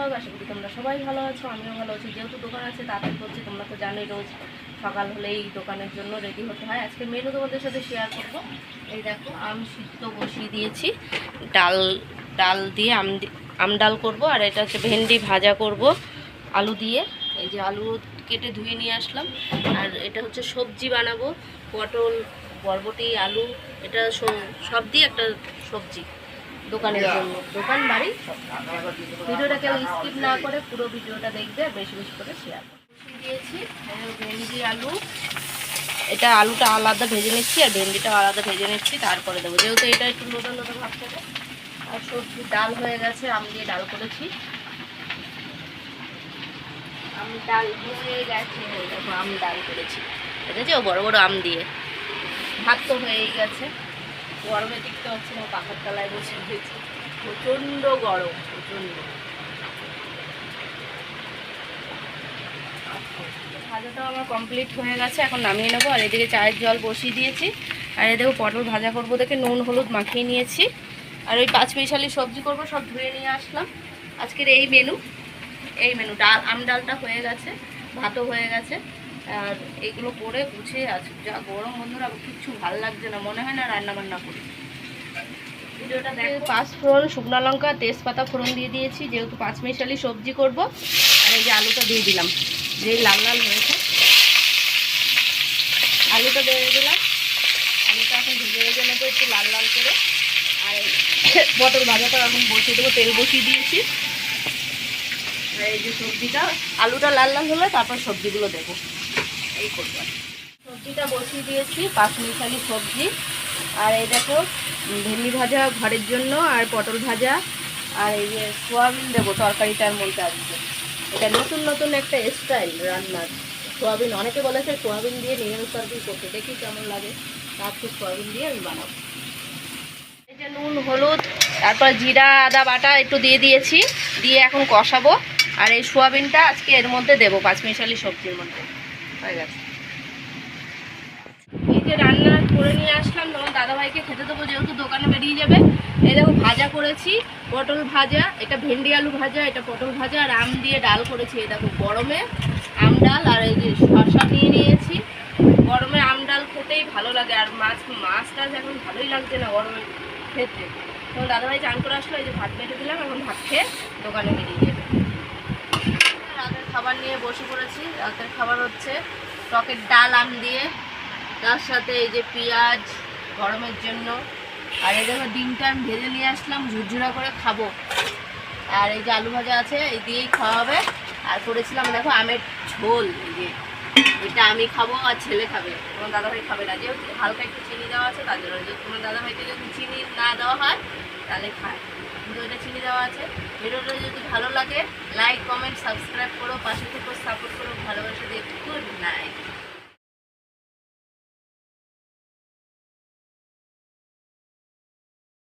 Blog. আশা করি তোমরা সবাই ভালো আছো, আমিও ভালো আছি। যেহেতু দোকান আছে তাড়াতাড়ি করছি, তোমরা তো জানোই রোজ সকাল হলেই দোকানের জন্য রেডি হতে হয়। আজকে মেনু তোমাদের সাথে শেয়ার করব। এই দেখো, আম সিদ্ধ বসিয়ে দিয়েছি, ডাল ডাল দিয়ে আম ডাল করব। আর এটা হচ্ছে ভেন্ডি ভাজা করব আলু দিয়ে। এই যে আলু কেটে ধুয়ে নিয়ে আসলাম। আর এটা হচ্ছে সবজি বানাবো, পটল, বরবটি, আলু, এটা সব দিয়ে একটা সবজি দোকানের জন্য, দোকান বাড়ি সব। ভিডিওটা কেউ স্কিপ না করে পুরো ভিডিওটা দেখবে, বেশি বেশি করে শেয়ার দিয়েছি। ভেন্ডি আলু, এটা আলুটা আলাদা ভেজে নিচ্ছি আর ভেন্ডিটাও আলাদা ভেজে নিচ্ছি, তারপরে দেবো, যেহেতু এটা একটু লোটা লোটা ভাব থাকে। আর সবজি ডাল হয়ে গেছে, আম দিয়ে ডাল করেছি, আম ডাল হয়ে গেছে। দেখো আম ডাল করেছি, দেখেছি ও বড় বড় আম দিয়ে। ভাত তো হয়েই গেছে। গরমে টিকতে হচ্ছে না, পাখার তলায় বসে হয়েছে, প্রচণ্ড গরম, প্রচণ্ড। ভাজাটাও আমার কমপ্লিট হয়ে গেছে, এখন নামিয়ে নেবো। আর এদিকে চায়ের জল বসিয়ে দিয়েছি। আর এদিকে পটল ভাজা করবো দেখে নুন হলুদ মাখিয়ে নিয়েছি। আর ওই 5 মিশালি সবজি করবো, সব ধুয়ে নিয়ে আসলাম। আজকের এই মেনু ডাল, আম ডালটা হয়ে গেছে, ভাতও হয়ে গেছে। আর এগুলো করে গুছিয়ে আছে। যা গরম বন্ধুরা, কিচ্ছু ভালো লাগছে না, মনে হয় না রান্না বান্না করি। ভিডিওটা দেখো। 5 ফোড়ন, শুকনো লঙ্কা, তেজপাতা ফোড়ন দিয়ে দিয়েছি, যেহেতু 5 মিশালি সবজি করব। আর এই যে আলুটা দিয়ে দিলাম, যেই লাল লাল হয়েছে আলুটা দিয়ে দিলাম। আলুটা এখন ভেজে নেবো একটু লাল লাল করে। আর পটল ভাজাটা এখন বসিয়ে দেবো, তেল বসিয়ে দিয়েছি। আর এই যে সবজিটা, আলুটা লাল লাল হলে তারপর সবজিগুলো দেবো, এই করবো। সবজিটা বসিয়ে দিয়েছি, 5 মিশালি সবজি। আর এই দেখো ভেন্ডি ভাজা ঘরের জন্য, আর পটল ভাজা, আর এই যে সোয়াবিন দেবো তরকারিটার মধ্যে আজকে। এটা নতুন নতুন একটা স্টাইল রান্নার। সোয়াবিন, অনেকে বলেছে সোয়াবিন দিয়ে নিরামিষ তরকারি করতে, দেখি কেমন লাগে। আজকে সোয়াবিন দিয়ে আমি বানাবো। এই যে নুন হলুদ, তারপর জিরা আদা বাটা একটু দিয়ে দিয়েছি, দিয়ে এখন কষাবো। আর এই সোয়াবিনটা আজকে এর মধ্যে দেবো, 5 মিশালি সবজির মধ্যে। হয়ে গেছে। এই যে রান্না করে নিয়ে আসলাম, তোমার দাদাভাইকে খেতে দেবো, যেহেতু দোকানে বেরিয়ে যাবে। এই দেখো ভাজা করেছি, পটল ভাজা, এটা ভেন্ডি আলু ভাজা, এটা পটল ভাজা, আর আম দিয়ে ডাল করেছি। এই দেখো গরমে আম ডাল। আর এই যে শসা নিয়ে নিয়েছি, গরমে আম ডাল খেতেই ভালো লাগে। আর মাছ টাছ এখন ভালোই লাগছে না গরমে খেতে। তো দাদাভাই চান করে আসলো, এই যে ভাত বেটে দিলাম, এখন ভাত খেয়ে দোকানে বেরিয়ে যাবে। রাতের খাবার নিয়ে বসে পড়েছি। রাতের খাবার হচ্ছে টকের ডাল আম দিয়ে, তার সাথে এই যে পেঁয়াজ গরমের জন্য। আর এই দেখো ডিমটা আমি ভেজে নিয়ে আসলাম, ঝুরঝুরা করে খাবো। আর এই যে আলু ভাজা আছে, এই দিয়েই খাওয়া হবে। আর করেছিলাম দেখো আমের ঝোল, এই যে এটা আমি খাবো আর ছেলে খাবে, তোমার দাদাভাই খাবে না, যেহেতু হালকা একটু চিনি দেওয়া আছে তার জন্য। যদি তোমার দাদাভাইকে যদি চিনি না দেওয়া হয় তাহলে খায়, কিন্তু এটা চিনি দেওয়া আছে। ভিডিওটা যদি ভালো লাগে লাইক কমেন্ট সাবস্ক্রাইব করো, পাশে থেকে সাপোর্ট করো, ভালোবাসা দিয়ে।